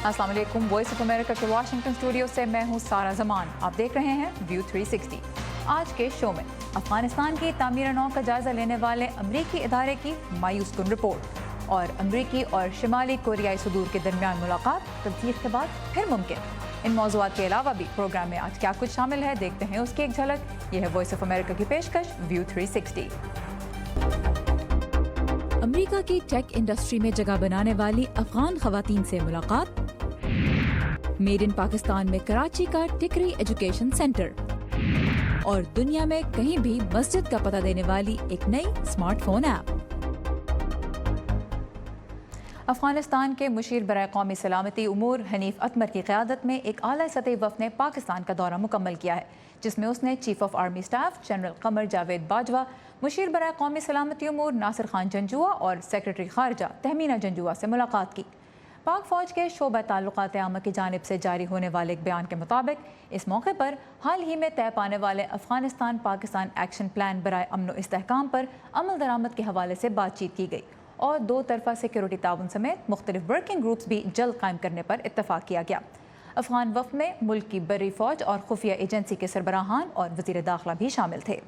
अस्सलाम वालेकुम। Voice of America के वाशिंगटन स्टूडियो से मैं हूं सारा जमान। आप देख रहे हैं व्यू 360। आज के शो में अफगानिस्तान की तामीर नौ का जायजा लेने वाले अमरीकी इदारे की मायूस कुन रिपोर्ट और अमरीकी और शिमाली कोरियाई सदूर के दरमियान मुलाकात तस्दीक के बाद फिर मुमकिन। इन मौज़ूआत के अलावा भी प्रोग्राम में आज क्या कुछ शामिल है, देखते हैं उसकी एक झलक। यह है वॉइस ऑफ अमेरिका की पेशकश व्यू 360। अमेरिका की टेक इंडस्ट्री में जगह बनाने वाली अफगान खवातीन से मुलाकात, मेड इन पाकिस्तान में कराची का टिकरी एजुकेशन सेंटर और दुनिया में कहीं भी मस्जिद का पता देने वाली एक नई स्मार्टफोन ऐप। अफगानिस्तान के मुशीर बराए कौमी सलामती उमूर हनीफ अतमर की क़यादत में एक आला सतही वफ़द ने पाकिस्तान का दौरा मुकम्मल किया है, जिसमें उसने chief of army staff general Qamar Javed Bajwa, मुशीर बराए कौमी सलामती उमूर नासिर खान जंजुआ और सेक्रेटरी खारजा तहमीना जंजुआ से मुलाकात की। पाक फ़ौज के शोबा ताल्लुकात आमा की जानिब से जारी होने वाले एक बयान के मुताबिक इस मौके पर हाल ही में तय पाने वाले अफगानिस्तान पाकिस्तान एक्शन प्लान बराए अमन व इस्तेहकाम पर अमल दरामद के हवाले से बातचीत की गई और दो तरफा सिक्योरिटी ताउन समेत मुख्तलिफ वर्किंग ग्रुप्स भी जल्द कायम करने पर इत्तफाक किया गया। अफगान वफ़द में मुल्क की बर्री फ़ौज और खुफिया एजेंसी के सरबराहान और वज़ीर दाखिला भी शामिल थे।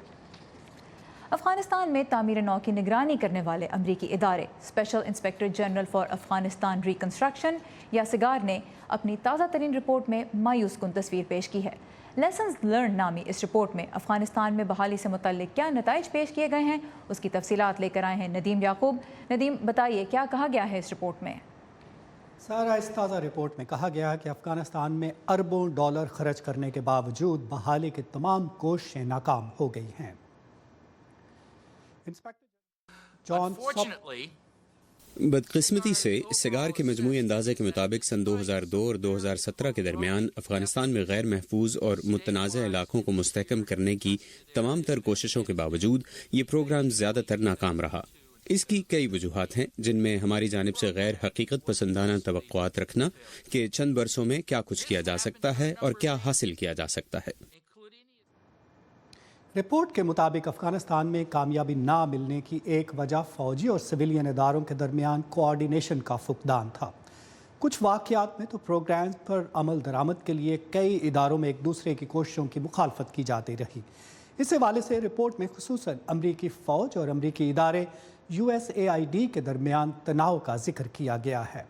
अफगानिस्तान में तामीर नौ की निगरानी करने वाले अमरीकी इदारे special inspector general for Afghanistan reconstruction या सिगार ने अपनी ताज़ा तरीन रिपोर्ट में मायूस कुन तस्वीर पेश की है। लेसन्स लर्न नामी इस रिपोर्ट में अफगानिस्तान में बहाली से मुतल्लिक क्या नताइज पेश किए गए हैं, उसकी तफसीलात लेकर आए हैं नदीम याकूब। नदीम, बताइए क्या कहा गया है इस रिपोर्ट में? सारा, इस ताज़ा रिपोर्ट में कहा गया है कि अफगानिस्तान में अरबों डॉलर खर्च करने के बावजूद बहाली की तमाम कोशिशें नाकाम हो गई हैं। बदकिस्मती से सिगार के मजमूई अंदाजे के मुताबिक सन 2002 और 2017 के दरमियान अफगानिस्तान में गैर महफूज और मुतनाज़ इलाकों को मुस्तहकम करने की तमाम तर कोशिशों के बावजूद ये प्रोग्राम ज़्यादातर नाकाम रहा। इसकी कई वजूहात हैं, जिनमें हमारी जानिब से गैर हकीकत पसंदाना तवक्कुआत रखना कि चंद बरसों में क्या कुछ किया जा सकता है और क्या हासिल किया जा सकता है। रिपोर्ट के मुताबिक अफगानिस्तान में कामयाबी ना मिलने की एक वजह फौजी और सिविलियन इदारों के दरमियान कोऑर्डिनेशन का फुकदान था। कुछ वाक़यात में तो प्रोग्राम पर अमल दरामद के लिए कई इदारों में एक दूसरे की कोशिशों की मुखालफत की जाती रही। इस हवाले से रिपोर्ट में खुसूसन अमरीकी फ़ौज और अमरीकी इदारे USAID के दरमियान तनाव का जिक्र किया गया है।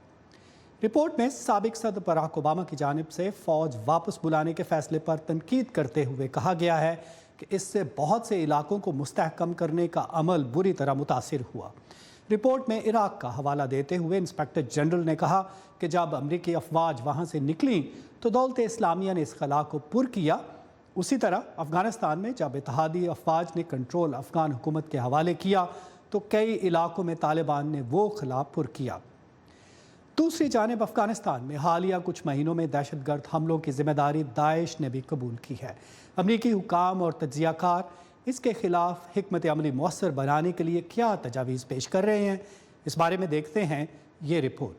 रिपोर्ट में साबिक सदर बराक ओबामा की जानिब से फ़ौज वापस बुलाने के फैसले पर तनकीद करते हुए कहा गया है कि इससे बहुत से इलाकों को मुस्तहकम करने का अमल बुरी तरह मुतासिर हुआ। रिपोर्ट में इराक़ का हवाला देते हुए इंस्पेक्टर जनरल ने कहा कि जब अमरीकी अफवाज वहाँ से निकली तो दौलत इस्लामिया ने इस खला को पुर किया। उसी तरह अफ़गानिस्तान में जब इत्तेहादी अफवाज ने कंट्रोल अफ़गान हुकूमत के हवाले किया तो कई इलाकों में तालिबान ने वो खला पुर किया। दूसरी जानिब अफ़गानिस्तान में हालिया कुछ महीनों में दहशतगर्द हमलों की जिम्मेदारी दाइश ने भी कबूल की है। अमरीकी हुकाम और तज्ज़ियाकार इसके खिलाफ हिकमत अमली मौसर बनाने के लिए क्या तजावीज़ पेश कर रहे हैं, इस बारे में देखते हैं ये रिपोर्ट।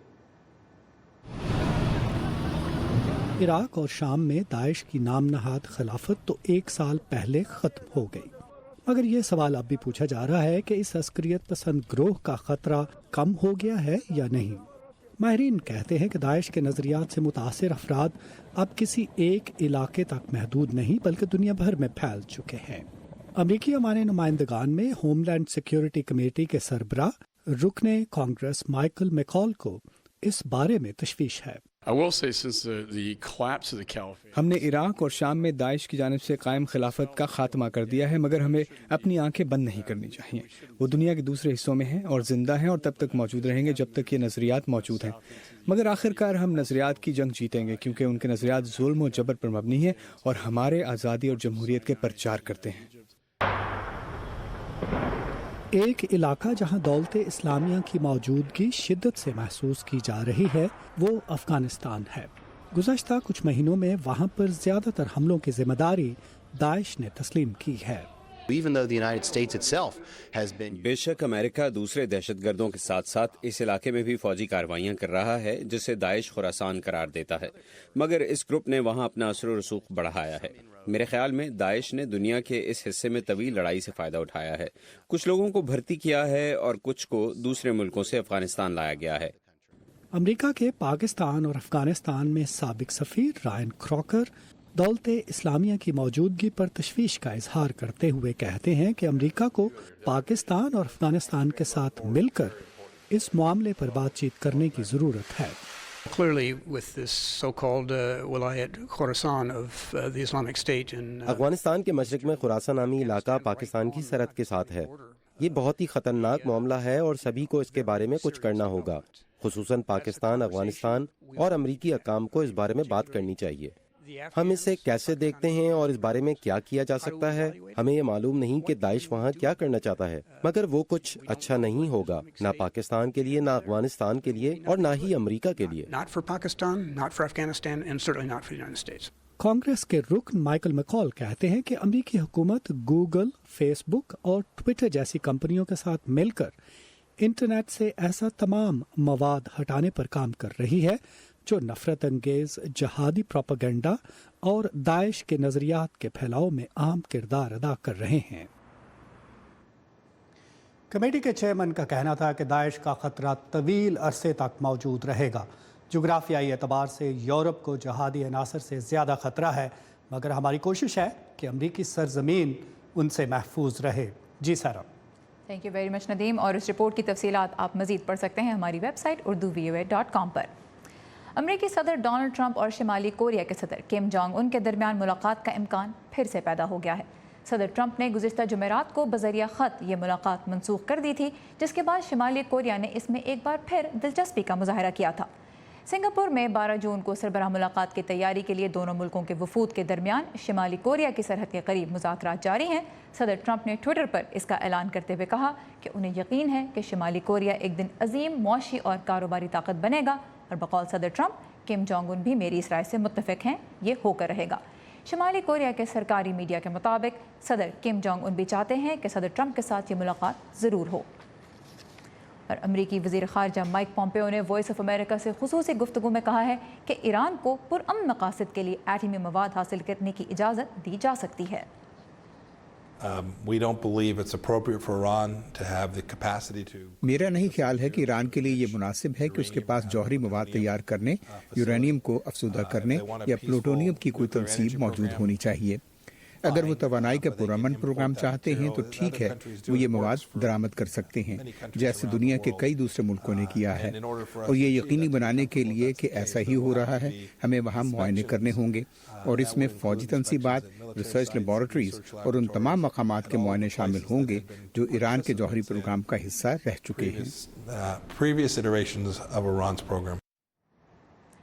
इराक़ और शाम में दाइश की नाम नहाद खिलाफत तो 1 साल पहले ख़त्म हो गई, मगर ये सवाल अब भी पूछा जा रहा है कि इस अस्करियत पसंद ग्रोह का ख़तरा कम हो गया है या नहीं। माहिरीन कहते हैं कि दाइश के नज़रियात से मुतासिर अफराद अब किसी एक इलाके तक महदूद नहीं बल्कि दुनिया भर में फैल चुके हैं। अमरीकी अमानी नुमाइंदगान में होमलैंड सिक्योरिटी कमेटी के सरबराह रुकने कांग्रेस माइकल मैकॉल को इस बारे में तशवीश है। हमने इराक और शाम में दाइश की जानिब से कायम खिलाफत का खात्मा कर दिया है, मगर हमें अपनी आंखें बंद नहीं करनी चाहिए। वो दुनिया के दूसरे हिस्सों में हैं और जिंदा हैं और तब तक मौजूद रहेंगे जब तक ये नज़रियात मौजूद हैं। मगर आखिरकार हम नज़रियात की जंग जीतेंगे, क्योंकि उनके नज़रियात जुल्म और जबर पर मबनी है और हमारे आज़ादी और जमहूरियत के प्रचार करते हैं। एक इलाका जहां दौलत इस्लामिया की मौजूदगी शिद्दत से महसूस की जा रही है वो अफ़गानिस्तान है। गुज़श्ता कुछ महीनों में वहां पर ज़्यादातर हमलों की जिम्मेदारी दाइश ने तस्लीम की है। बेशक अमेरिका दूसरे दहशतगर्दों के साथ साथ इस इलाके में भी फौजी कार्रवाइयां कर रहा है, जिसे दाइश खुरासान करार देता है, मगर इस ग्रुप ने वहां अपना असर रसूख बढ़ाया है। मेरे ख्याल में दाइश ने दुनिया के इस हिस्से में तवील लड़ाई से फ़ायदा उठाया है। कुछ लोगों को भर्ती किया है और कुछ को दूसरे मुल्कों से अफगानिस्तान लाया गया है। अमेरिका के पाकिस्तान और अफगानिस्तान में साबिक सफ़ीर रायन क्रॉकर दौलत इस्लामिया की मौजूदगी पर तशवीश का इजहार करते हुए कहते हैं कि अमेरिका को पाकिस्तान और अफगानिस्तान के साथ मिलकर इस मामले पर बातचीत करने की ज़रूरत है। Clearly, with this so-called Wilayat Khorasan of the Islamic State in Afghanistan के मशरक में खुरासान नामी इलाका पाकिस्तान की सरहद के साथ है। ये बहुत ही खतरनाक मामला है और सभी को इसके बारे में कुछ करना होगा। खुसूसन पाकिस्तान, अफगानिस्तान और अमरीकी हकाम को इस बारे में बात करनी चाहिए। हम इसे कैसे देखते हैं और इस बारे में क्या किया जा सकता है, हमें ये मालूम नहीं कि दाइश वहाँ क्या करना चाहता है, मगर वो कुछ अच्छा नहीं होगा, ना पाकिस्तान के लिए, ना अफगानिस्तान के लिए और ना ही अमेरिका के लिए। not for Pakistan, not for Afghanistan, and certainly not for the United States. Congress के रुकन माइकल मैकॉल कहते हैं कि अमेरिकी हुकूमत गूगल, फेसबुक और ट्विटर जैसी कंपनियों के साथ मिलकर इंटरनेट से ऐसा तमाम मवाद हटाने पर काम कर रही है जो नफरत अंगेज जहादी प्रोपेगेंडा और दाइश के नजरियात के फैलाव में अहम किरदार अदा कर रहे हैं। कमेटी के चेयरमैन का कहना था कि दाइश का खतरा तवील अरसे तक मौजूद रहेगा। जोग्राफियाई एतबार से यूरोप को जहादी अनासर से ज़्यादा खतरा है, मगर हमारी कोशिश है कि अमरीकी सरजमीन उनसे महफूज रहे। जी sir, thank you very much Nadeem. और इस रिपोर्ट की तफसीलात आप मज़ीद पढ़ सकते हैं हमारी वेबसाइट urduvoa.com पर। अमरीकी सदर डोनाल्ड ट्रंप और शिमाली कोरिया के सदर किम जोंग उन के दरमियान मुलाकात का इम्कान फिर से पैदा हो गया है। सदर ट्रंप ने गुज़िश्ता जुमेरात को बज़रिया ख़त ये मुलाकात मनसूख कर दी थी, जिसके बाद शिमाली कोरिया ने इसमें एक बार फिर दिलचस्पी का मुजाहरा किया था। सिंगापुर में 12 जून को सरबराह मुलाकात की तैयारी के लिए दोनों मुल्कों के वफूद के दरमियान शिमाली कोरिया की सरहद के करीब मुज़ाकरात जारी हैं। सदर ट्रंप ने ट्विटर पर इसका ऐलान करते हुए कहा कि उन्हें यकीन है कि शिमाली कोरिया एक दिन अजीम मौशी और कारोबारी ताकत बनेगा, और बकौल सदर ट्रंप किम जोंग उन भी मेरी इस राय से मुत्तफिक हैं, ये होकर रहेगा। शिमाली कोरिया के सरकारी मीडिया के मुताबिक सदर किम जोंग उन भी चाहते हैं कि सदर ट्रंप के साथ ये मुलाकात ज़रूर हो। और अमरीकी वज़ीर ख़ारजा माइक पॉम्पेओ ने वॉइस ऑफ अमेरिका से ख़ुसूसी गुफ्तगू में कहा है कि ईरान को पुरअमन मकासद के लिए एटमी मवाद हासिल करने की इजाज़त दी जा सकती है। मेरा नहीं ख्याल है कि ईरान के लिए ये मुनासिब है कि उसके पास जौहरी मवाद तैयार करने, यूरेनियम को अफसुदा करने या प्लूटोनियम की कोई तनसीब मौजूद होनी चाहिए। अगर वो तवानाई का पुरअमन प्रोग्राम चाहते हैं तो ठीक है, वो ये मवाद दरामद कर सकते हैं, जैसे दुनिया के कई दूसरे मुल्कों ने किया है। और ये यकीनी बनाने के लिए कि ऐसा ही हो रहा है, हमें वहाँ मुआयने करने होंगे, और इसमें फौजी तनसीबात, रिसर्च लेबॉरेटरीज और उन तमाम मकामात के मुआयने शामिल होंगे जो ईरान के जौहरी प्रोग्राम का हिस्सा रह चुके हैं।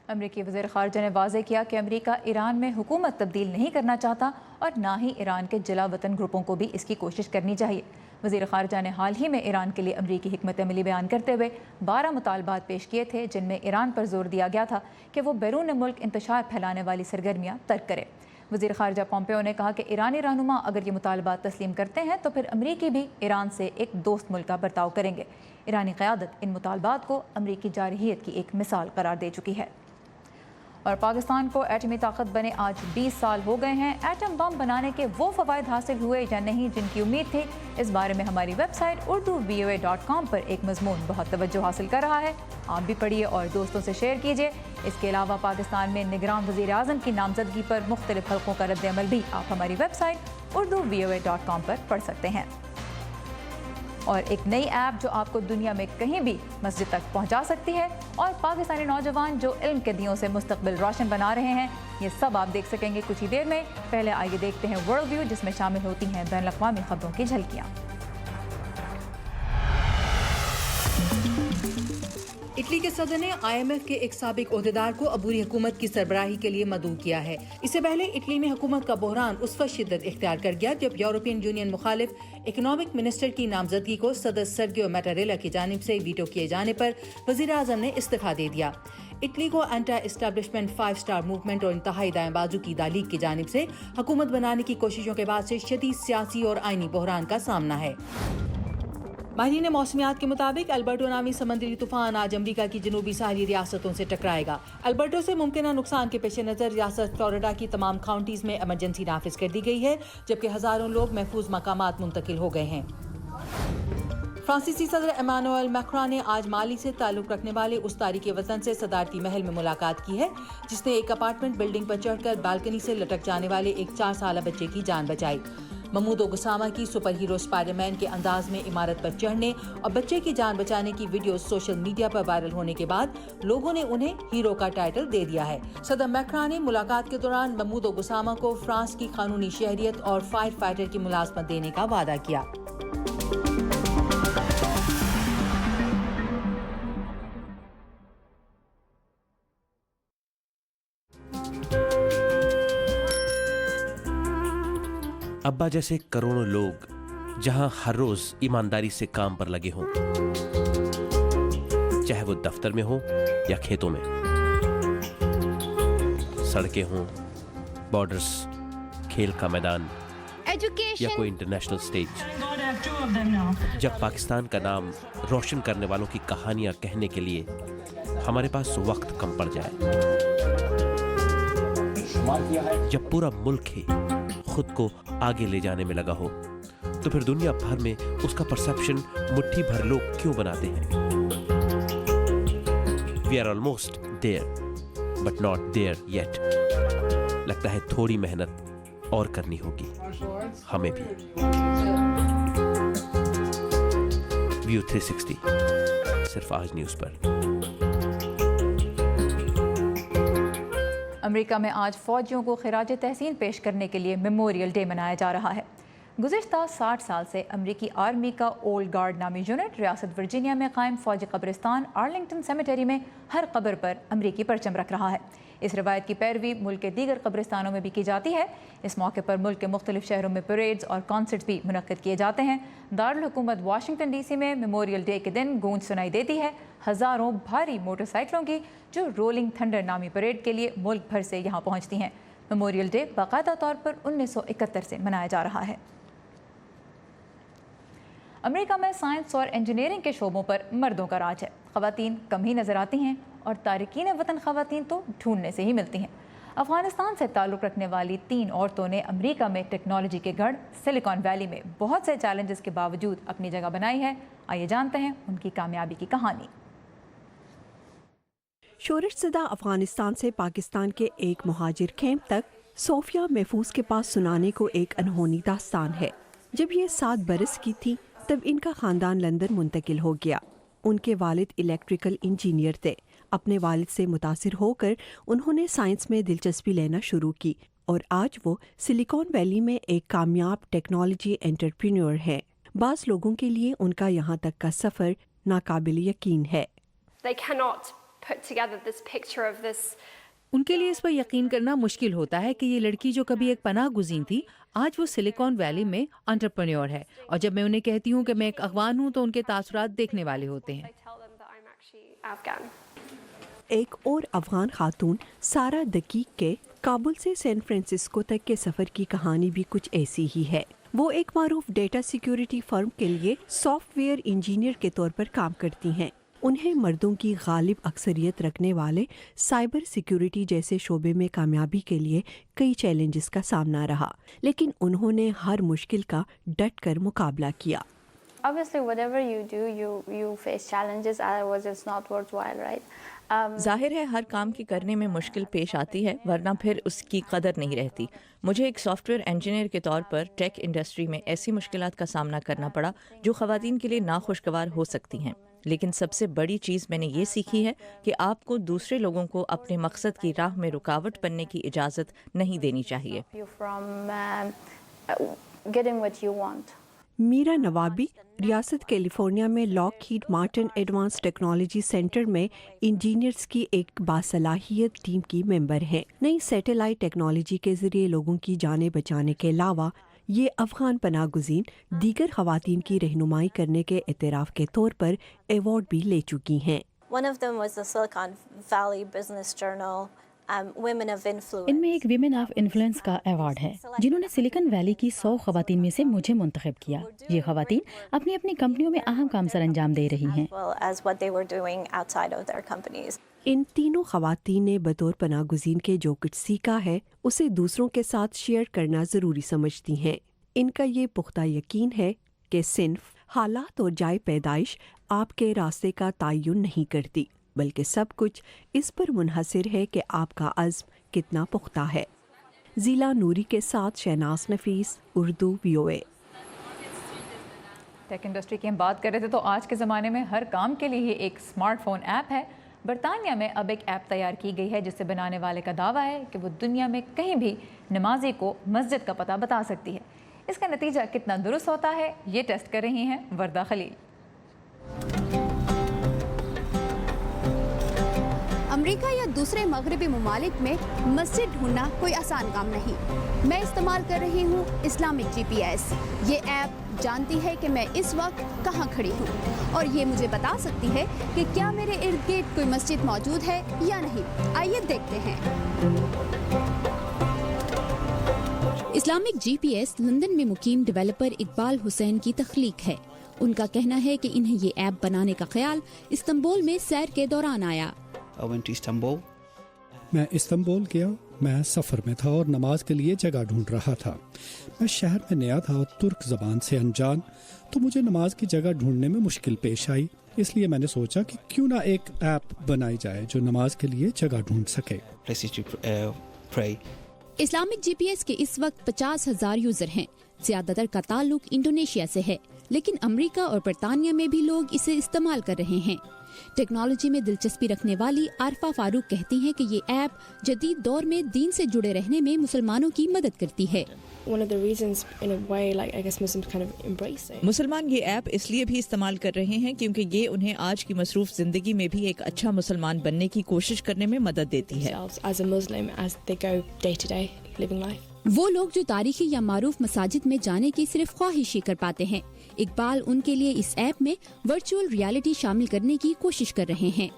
अमरीकी वज़ीर ख़ारजा ने वाज़ेह किया कि अमरीका ईरान में हुकूमत तब्दील नहीं करना चाहता और ना ही ईरान के जिला वतन ग्रुपों को भी इसकी कोशिश करनी चाहिए। वज़ीर ख़ारजा ने हाल ही में ईरान के लिए अमरीकी हिकमत अमली बयान करते हुए 12 मुतालबात पेश किए थे, जिनमें ईरान पर जोर दिया गया था कि वो बैरून मुल्क इंतशार फैलाने वाली सरगर्मियाँ तर्क करे। वज़ीर ख़ारजा पॉम्पेओ ने कहा कि ईरानी रहनुमा अगर ये मुतालबात तस्लीम करते हैं तो फिर अमरीकी भी ईरान से एक दोस्त मुल्क का बर्ताव करेंगे। ईरानी क़यादत इन मुतालबात को अमरीकी जारहियत की एक मिसाल करार दे चुकी है। और पाकिस्तान को एटमी ताकत बने आज 20 साल हो गए हैं। एटम बम बनाने के वो फ़वाइद हासिल हुए या नहीं जिनकी उम्मीद थी, इस बारे में हमारी वेबसाइट urduvoa.com पर एक मज़मून बहुत तवज्जो हासिल कर रहा है। आप भी पढ़िए और दोस्तों से शेयर कीजिए। इसके अलावा पाकिस्तान में निगरान वज़ीर आज़म की नामजदगी पर मुख्तलिफ हल्कों का रद्द-ए-अमल भी आप हमारी वेबसाइट urduvoa.com पर पढ़ सकते हैं। और एक नई ऐप जो आपको दुनिया में कहीं भी मस्जिद तक पहुंचा सकती है, और पाकिस्तानी नौजवान जो इल्म के दियों से मुस्तकबिल रोशन बना रहे हैं, ये सब आप देख सकेंगे कुछ ही देर में। पहले आइए देखते हैं वर्ल्ड व्यू, जिसमें शामिल होती हैं बैनुल-अक़वामी खबरों की झलकियाँ। इटली के सदर ने IMF के एक साबिक ओहदेदार को अबूरी हुकूमत की सरबराही के लिए मदऊ किया है। इससे पहले इटली में हुकूमत का बहरान उस वक्त शिद्दत इख्तियार कर गया जब यूरोपियन यूनियन मुखालिफ इकोनॉमिक मिनिस्टर की नामजदगी को सदर सर्गियो मैटारेला की जानिब से वीटो किए जाने पर वज़ीर आज़म ने इस्तीफा दे दिया। इटली को एंटी एस्टेब्लिशमेंट 5 स्टार मूवमेंट और इंतहाई दाएं बाजू की दालीग की जानिब से हुकूमत बनाने की कोशिशों के बाद से शदीद सियासी और आईनी बहरान का सामना है। माहिरीन मौसमियात के मुताबिक अल्बर्टो नामी समुद्री तूफान आज अमरीका की जनूबी साहली रियासतों से टकराएगा। अल्बर्टो से मुमकिन नुकसान के पेश नज़र रियासत फ्लोरिडा की तमाम काउंटीज में इमरजेंसी नाफिज कर दी गई है, जबकि हज़ारों लोग महफूज मकामात मुंतकिल हो गए हैं। فرانسیسی صدر ایمانوئل میکرون نے آج مالی سے تعلق رکھنے والے اس تاریخی وطن سے صدارتی محل میں ملاقات کی ہے جس نے ایک اپارٹمنٹ بلڈنگ پر چڑھ کر بالکنی سے لٹک جانے والے ایک 4 سالہ بچے کی جان بچائی۔ محمود گسامہ کی سپر ہیرو سپائڈر مین کے انداز میں عمارت پر چڑھنے اور بچے کی جان بچانے کی ویڈیو سوشل میڈیا پر وائرل ہونے کے بعد لوگوں نے انہیں ہیرو کا ٹائٹل دے دیا ہے۔ صدر میکرون نے ملاقات کے دوران محمود گسامہ کو فرانس کی قانونی شہریت اور فائر فائٹر کی ملازمت دینے کا وعدہ کیا۔ ابا جیسے کروڑوں لوگ جہاں ہر روز ایمانداری سے کام پر لگے ہوں، چاہے وہ دفتر میں ہوں یا کھیتوں میں، سڑکیں ہوں، بارڈرز، کھیل کا میدان یا کوئی انٹرنیشنل سٹیج، جب پاکستان کا نام روشن کرنے والوں کی کہانیاں کہنے کے لیے ہمارے پاس وقت کم پڑ جائے، جب پورا ملک ہی خود کو آگے لے جانے میں لگا ہو، تو پھر دنیا بھر میں اس کا پرسپشن مٹھی بھر لوگ کیوں بناتے ہیں؟ We are almost there, but not there yet. لگتا ہے تھوڑی محنت اور کرنی ہوگی ہمیں بھی۔ ویو 360 صرف آج نیوز پر۔ امریکہ میں آج فوجیوں کو خراج تحسین پیش کرنے کے لیے میموریل ڈے منایا جا رہا ہے۔ گزشتہ 60 سال سے امریکی آرمی کا اولڈ گارڈ نامی یونٹ ریاست ورجینیا میں قائم فوجی قبرستان آرلنگٹن سیمیٹری میں ہر قبر پر امریکی پرچم رکھ رہا ہے۔ اس روایت کی پیروی ملک کے دیگر قبرستانوں میں بھی کی جاتی ہے۔ اس موقع پر ملک کے مختلف شہروں میں پریڈز اور کانسرٹس بھی منعقد کیے جاتے ہیں۔ دارالحکومت واشنگٹن ڈی سی میں میموریل ڈے کے دن گونج سنائی دیتی ہے ہزاروں بھاری موٹر سائیکلوں کی، جو رولنگ تھنڈر نامی پریڈ کے لیے ملک بھر سے یہاں پہنچتی ہیں۔ میموریل ڈے باقاعدہ طور پر 1971 سے منایا جا رہا ہے۔ امریکہ میں سائنس اور انجینئرنگ کے شعبوں پر مردوں کا راج ہے۔ خواتین کم ہی نظر آتی ہیں اور تارکین وطن خواتین تو ڈھونڈنے سے ہی ملتی ہیں۔ افغانستان سے تعلق رکھنے والی 3 عورتوں نے امریکہ میں ٹیکنالوجی کے گڑھ سلیکان ویلی میں بہت سے چیلنجز کے باوجود اپنی جگہ بنائی ہے۔ آئیے جانتے ہیں ان کی کامیابی کی کہانی۔ شورش زدہ افغانستان سے پاکستان کے ایک مہاجر کیمپ تک صوفیہ محفوظ کے پاس سنانے کو ایک انہونی داستان ہے۔ جب یہ 7 برس کی تھی تب ان کا خاندان لندن منتقل ہو گیا۔ ان کے والد الیکٹریکل انجینئر تھے۔ اپنے والد سے متاثر ہو کر انہوں نے سائنس میں دلچسپی لینا شروع کی اور آج وہ سلیکان ویلی میں ایک کامیاب ٹیکنالوجی انٹرپرینور ہیں۔ بعض لوگوں کے لیے ان کا یہاں تک کا سفر ناقابل یقین ہے۔ ان کے لیے اس پر یقین کرنا مشکل ہوتا ہے کہ یہ لڑکی جو کبھی ایک پناہ گزین تھی آج وہ سلیکان ویلی میں انٹرپرینور ہے، اور جب میں انہیں کہتی ہوں کہ میں ایک افغان ہوں تو ان کے تاثرات دیکھنے والے ہوتے ہیں۔ ایک اور افغان خاتون سارا دقیق کے کابل سے سین فرانسسکو تک کے سفر کی کہانی بھی کچھ ایسی ہی ہے۔ وہ ایک معروف ڈیٹا سیکیورٹی فرم کے لیے سافٹ ویئر انجینئر کے طور پر کام کرتی ہیں۔ انہیں مردوں کی غالب اکثریت رکھنے والے سائبر سیکیورٹی جیسے شعبے میں کامیابی کے لیے کئی چیلنجز کا سامنا رہا، لیکن انہوں نے ہر مشکل کا ڈٹ کر مقابلہ کیا۔ ظاہر ہے ہر کام کے کرنے میں مشکل پیش آتی ہے، ورنہ پھر اس کی قدر نہیں رہتی۔ مجھے ایک سافٹ ویئر انجینئر کے طور پر ٹیک انڈسٹری میں ایسی مشکلات کا سامنا کرنا پڑا جو خواتین کے لیے ناخوشگوار ہو سکتی ہیں، لیکن سب سے بڑی چیز میں نے یہ سیکھی ہے کہ آپ کو دوسرے لوگوں کو اپنے مقصد کی راہ میں رکاوٹ بننے کی اجازت نہیں دینی چاہیے۔ میرا نوابی ریاست کیلیفورنیا میں Lockheed Martin advance technology centre میں انجینئرز کی ایک باصلاحیت ٹیم کی ممبر ہیں۔ نئی سیٹلائٹ ٹیکنالوجی کے ذریعے لوگوں کی جانیں بچانے کے علاوہ یہ افغان پناہ گزین دیگر خواتین کی رہنمائی کرنے کے اعتراف کے طور پر ایوارڈ بھی لے چکی ہیں۔ ان میں ایک ویمن آف انفلوئنس کا ایوارڈ ہے جنہوں نے سلیکن ویلی کی 100 خواتین میں سے مجھے منتخب کیا۔ یہ خواتین اپنی اپنی کمپنیوں میں اہم کام سر انجام دے رہی ہیں۔ ان تینوں خواتین نے بطور پناہ گزین کے جو کچھ سیکھا ہے اسے دوسروں کے ساتھ شیئر کرنا ضروری سمجھتی ہیں۔ ان کا یہ پختہ یقین ہے کہ صنف हालात और जाए पैदाइश आपके रास्ते का तयन नहीं करती, बल्कि सब कुछ इस पर मुनहसर है कि आपका अज़्म कितना पुख्ता है। ज़ीला नूरी के साथ शहनाज नफीस, उर्दू VOA। टेक इंडस्ट्री की हम बात कर रहे थे तो आज के ज़माने में हर काम के लिए ही एक स्मार्टफोन ऐप है। बरतानिया में अब एक ऐप तैयार की गई है जिससे बनाने वाले का दावा है कि वो दुनिया में कहीं भी नमाजी को मस्जिद का पता बता सकती है। इसका नतीजा कितना दुरुस्त होता है ये टेस्ट कर रही हैं वर्दा खलील। अमेरिका या दूसरे मगरबी ममालिक में मस्जिद ढूंढना कोई आसान काम नहीं। मैं इस्तेमाल कर रही हूँ इस्लामिक GPS। ये ऐप जानती है कि मैं इस वक्त कहाँ खड़ी हूँ और ये मुझे बता सकती है कि क्या मेरे इर्द गिर्द कोई मस्जिद मौजूद है या नहीं। आइए देखते हैं। इस्लामिक GPS लंदन में मुकीम डेवलपर इकबाल हुसैन की तख्लीक है। उनका कहना है कि इन्हें ये ऐप बनाने का ख्याल इस्तांबुल में सैर के दौरान आया। मैं इस्तांबुल गया। मैं सफ़र में था और नमाज के लिए जगह ढूंढ रहा था। मैं शहर में नया था और तुर्क ज़बान से अनजान, तो मुझे नमाज की जगह ढूंढने में मुश्किल पेश आई। इसलिए मैंने सोचा कि क्यों ना एक ऐप बनाई जाए जो नमाज के लिए जगह ढूंढ सके। इस्लामिक GPS के इस वक्त 50,000 यूजर हैं। ज्यादातर का ताल्लुक इंडोनेशिया से है, लेकिन अमेरिका और बरतानिया में भी लोग इसे इस्तेमाल कर रहे हैं। टेक्नोलॉजी में दिलचस्पी रखने वाली आरफा फारूक कहती हैं कि ये ऐप जदीद दौर में दीन से जुड़े रहने में मुसलमानों की मदद करती है। मुसलमान ये ऐप इसलिए भी इस्तेमाल कर रहे हैं क्योंकि ये उन्हें आज की मसरूफ जिंदगी में भी एक अच्छा मुसलमान बनने की कोशिश करने में मदद देती है। वो लोग जो तारीखी या मारूफ मसाजिद में जाने की सिर्फ ख्वाहिश ही कर पाते हैं। इकबाल उनके लिए इस ऐप में वर्चुअल रियलिटी शामिल करने की कोशिश कर रहे हैं।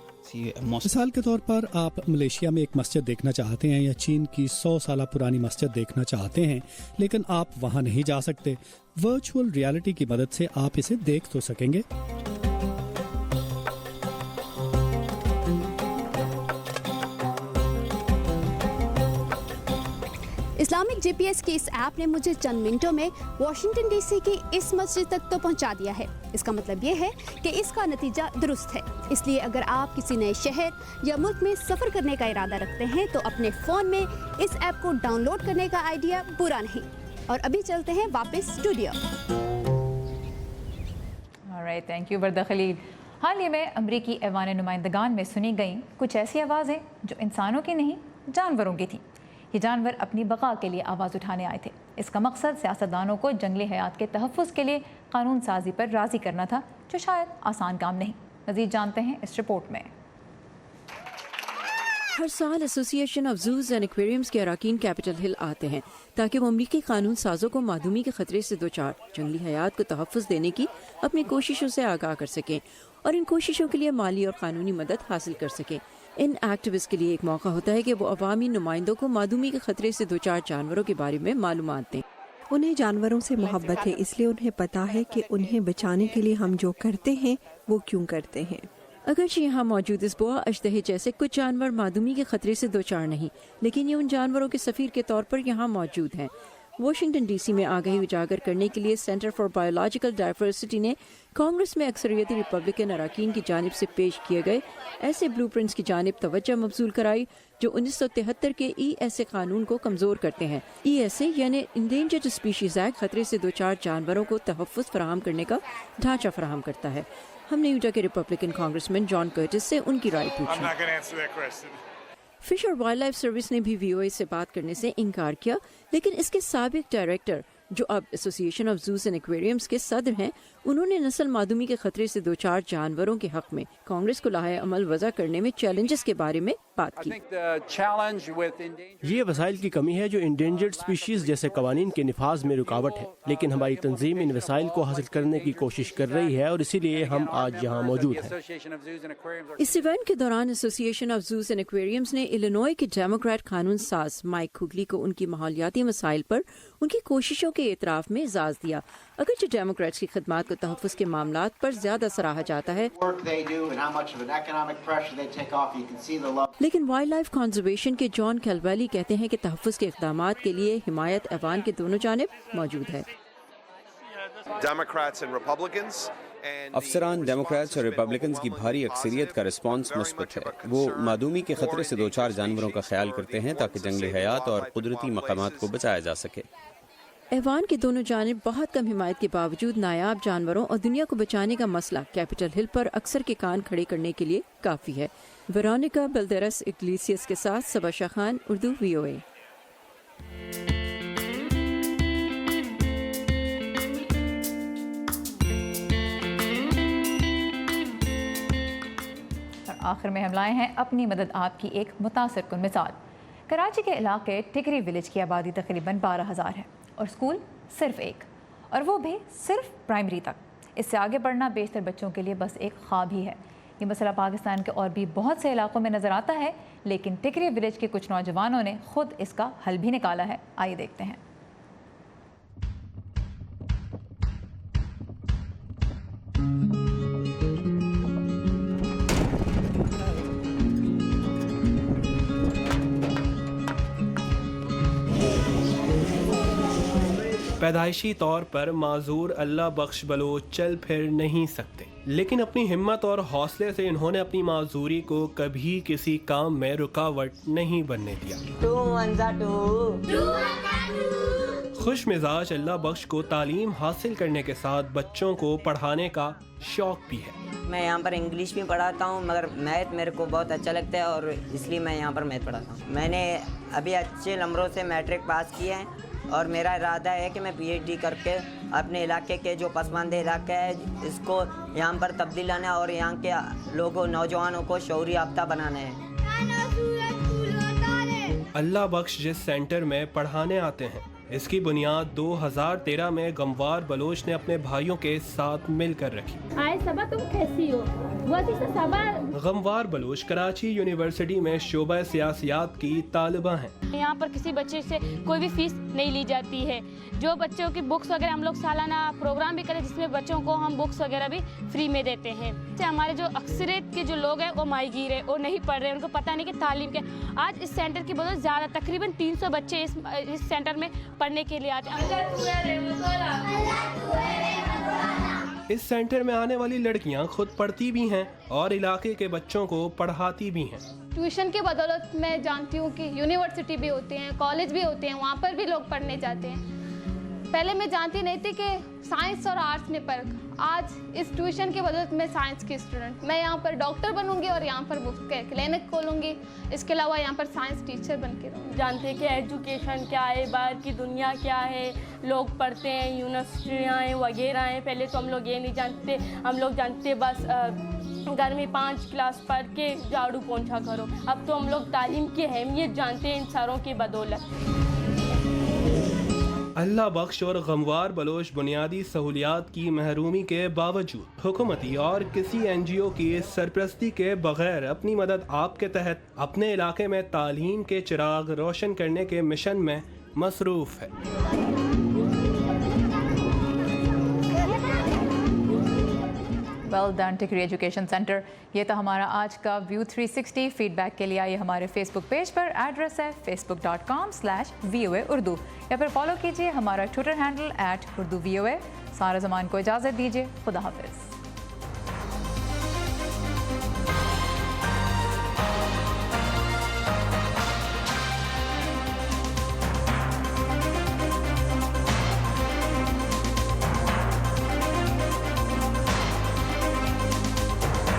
मिसाल के तौर पर आप मलेशिया में एक मस्जिद देखना चाहते हैं या चीन की 100 साल पुरानी मस्जिद देखना चाहते हैं, लेकिन आप वहां नहीं जा सकते। वर्चुअल रियलिटी की मदद से आप इसे देख तो सकेंगे। इस्लामिक GPS की इस ऐप ने मुझे चंद मिनटों में वाशिंगटन DC की इस मस्जिद तक तो पहुंचा दिया है। इसका मतलब ये है कि इसका नतीजा दुरुस्त है। इसलिए अगर आप किसी नए शहर या मुल्क में सफ़र करने का इरादा रखते हैं तो अपने फ़ोन में इस ऐप को डाउनलोड करने का आइडिया बुरा नहीं। और अभी चलते हैं वापस स्टूडियो। ऑलराइट, थैंक यू वर्दा खलील। हाल ही में अमरीकी ऐवान नुमाइंदगान में सुनी गई कुछ ऐसी आवाज़ें जो इंसानों की नहीं जानवरों की थी। ये जानवर अपनी बका के लिए आवाज़ उठाने आए थे। इसका मकसद सियासतदानों को जंगली हयात के तहफ़्फ़ुज़ के लिए कानून साजी पर राज़ी करना था, जो शायद आसान काम नहीं। मज़ीद जानते हैं इस रिपोर्ट में। हर साल association of zoos and aquariums के अरकान कैपिटल हिल आते हैं ताकि वो अमरीकी कानून साजों को मादूमी के खतरे से दोचार जंगली हयात को तहफ़्फ़ुज़ देने की अपनी कोशिशों से आगाह कर सकें और इन कोशिशों के लिए माली और कानूनी मदद हासिल कर सकें। इन एक्टिविस्ट के लिए एक मौका होता है कि वो अवामी नुमाइंदों को मादूमी के खतरे से दोचार जानवरों के बारे में मालूमात दें। उन्हें जानवरों से मोहब्बत है, इसलिए उन्हें पता है कि उन्हें बचाने के लिए हम जो करते हैं वो क्यों करते हैं। अगरचे यहाँ मौजूद इस बोआ अजदहे जैसे कुछ जानवर मादूमी के खतरे से दोचार नहीं, लेकिन ये उन जानवरों के सफ़ीर के तौर पर यहाँ मौजूद हैं। वाशिंगटन DC में आगाही उजागर करने के लिए सेंटर फॉर बायोलॉजिकल डाइवर्सिटी ने कांग्रेस में अक्सरियती रिपब्लिकन अरकान की जानिब से पेश किए गए ऐसे ब्लूप्रिंट्स की जानिब तवज्जो मबजूल कराई जो 1973 के ESA कानून को कमज़ोर करते हैं। ESA यानी इंडेंजर्ड स्पीशीज एक्ट खतरे से दोचार जानवरों को तहफ़्फ़ुज़ फराहम करने का ढांचा फराहम करता है। हमने यूटा के रिपब्लिकन कांग्रेसमैन जॉन कर्टिस से उनकी राय पूछी। फिश और वाइल्ड लाइफ सर्विस ने भी VOA से बात करने से इनकार किया, लेकिन इसके साबिक डायरेक्टर जो अब association of juice and aquariums के सदर हैं, उन्होंने नस्ल मादूमी के खतरे से दो चार जानवरों के हक में कांग्रेस को लाहे अमल वज़ा करने में चैलेंजेस के बारे में बात की। ये वसाइल की कमी है जो इंडेंजर्ड स्पीशीज जैसे कवानीन के निफाज में रुकावट है, लेकिन हमारी तंजीम इन वसाइल को हासिल करने की कोशिश कर रही है और इसीलिए हम आज यहाँ मौजूद हैं। इस इवेंट के दौरान association of juice and aquariums ने इलिनॉय के डेमोक्रेट कानून साज माइक खुगली को उनकी माहौलियाती मसाइल पर उनकी कोशिशों के एतराफ़ में एजाज़ दिया। अगरचे डेमोक्रेट्स की खिदमात को तहफ़्फ़ुज़ के मामलात पर ज़्यादा सराहा जाता है, लेकिन वाइल्ड लाइफ कंजर्वेशन के जॉन कैलवेली कहते हैं कि तहफ़्फ़ुज़ के इक़दामात के लिए हिमायत ऐवान के दोनों जानिब मौजूद है। افسران ڈیموکریٹس اور ریپبلکنز کی بھاری اکثریت کا رسپانس مثبت ہے. وہ معدومی کے خطرے سے دوچار جانوروں کا خیال کرتے ہیں تاکہ جنگلی حیات اور قدرتی مقامات کو بچایا جا سکے. ایوان کی دونوں جانب بہت کم حمایت کے باوجود نایاب جانوروں اور دنیا کو بچانے کا مسئلہ کیپٹل ہل پر اکثر کے کان کھڑے کرنے کے لیے کافی ہے. ویرونیکا بلدیرس اگلیسیس کے ساتھ سباشا خان، اردو VOA. آخر میں ہم لائے ہیں اپنی مدد آپ کی ایک متاثر کن مثال. کراچی کے علاقے ٹکری ولیج کی آبادی تقریباً 12,000 ہے اور اسکول صرف ایک، اور وہ بھی صرف پرائمری تک. اس سے آگے بڑھنا بیشتر بچوں کے لیے بس ایک خواب ہی ہے. یہ مسئلہ پاکستان کے اور بھی بہت سے علاقوں میں نظر آتا ہے، لیکن ٹکری ولیج کے کچھ نوجوانوں نے خود اس کا حل بھی نکالا ہے. آئیے دیکھتے ہیں. پیدائشی طور پر معذور اللہ بخش بلوچ چل پھر نہیں سکتے، لیکن اپنی ہمت اور حوصلے سے انہوں نے اپنی معذوری کو کبھی کسی کام میں رکاوٹ نہیں بننے دیا. خوش مزاج اللہ بخش کو تعلیم حاصل کرنے کے ساتھ بچوں کو پڑھانے کا شوق بھی ہے. میں یہاں پر انگلش بھی پڑھاتا ہوں، مگر میتھ میرے کو بہت اچھا لگتا ہے اور اس لیے میں یہاں پر میتھ پڑھاتا ہوں. میں نے ابھی اچھے نمبروں سے میٹرک پاس کیا ہے اور میرا ارادہ ہے کہ میں PhD کر کے اپنے علاقے کے جو پسماندہ علاقہ ہے اس کو یہاں پر تبدیل لانا اور یہاں کے لوگوں نوجوانوں کو شعوری یافتہ بنانا ہے. اللہ بخش جس سینٹر میں پڑھانے آتے ہیں اس کی بنیاد 2013 میں غموار بلوچ نے اپنے بھائیوں کے ساتھ مل کر رکھی. صبا تم کیسی ہو؟ غموار بلوچ کراچی یونیورسٹی میں شعبہ سیاسیات کی طالبہ ہیں. یہاں پر کسی بچے سے کوئی بھی فیس نہیں لی جاتی ہے. جو بچوں کی بکس وغیرہ ہم لوگ سالانہ پروگرام بھی کریں جس میں بچوں کو ہم بکس وغیرہ بھی فری میں دیتے ہیں. ہمارے جو اکثریت کے جو لوگ ہیں وہ ماہی گیر ہیں، وہ نہیں پڑھ رہے، ان کو پتہ نہیں کہ تعلیم کے. آج اس سینٹر کی بدولت زیادہ تقریباً 300 بچے اس سینٹر میں پڑھنے کے لیے آتے ہیں. اس سینٹر میں آنے والی لڑکیاں خود پڑھتی بھی ہیں اور علاقے کے بچوں کو پڑھاتی بھی ہیں. ٹیوشن کی بدولت میں جانتی ہوں کہ یونیورسٹی بھی ہوتے ہیں، کالج بھی ہوتے ہیں، وہاں پر بھی لوگ پڑھنے جاتے ہیں. پہلے میں جانتی نہیں تھی کہ سائنس اور آرٹس میں فرق. آج اس ٹیوشن کی بدولت میں سائنس کی اسٹوڈنٹ، میں یہاں پر ڈاکٹر بنوں گی اور یہاں پر بکس کے کلینک کھولوں گی. اس کے علاوہ یہاں پر سائنس ٹیچر بن کے رہوں گی. جانتے ہیں کہ ایجوکیشن کیا ہے، باہر کی دنیا کیا ہے، لوگ پڑھتے ہیں، یونیورسٹیاں ہیں وغیرہ ہیں. پہلے تو ہم لوگ یہ نہیں جانتے، ہم لوگ جانتے بس گھر میں 5 کلاس پڑھ کے جھاڑو پونچھا کرو. اب تو ہم لوگ تعلیم کی اہمیت جانتے ہیں ان ساروں کی بدولت. اللہ بخش اور غموار بلوچ بنیادی سہولیات کی محرومی کے باوجود حکومتی اور کسی NGO کی سرپرستی کے بغیر اپنی مدد آپ کے تحت اپنے علاقے میں تعلیم کے چراغ روشن کرنے کے مشن میں مصروف ہے. Well done Tikri education centre. یہ تھا ہمارا آج کا ویو 360. فیڈ بیک کے لیے آئیے ہمارے فیس بک پیج پر. ایڈریس ہے facebook.com/VOA اردو، یا پھر فالو کیجیے ہمارا ٹویٹر ہینڈل @urduvoa. سارا زمان کو اجازت دیجیے. خدا حافظ.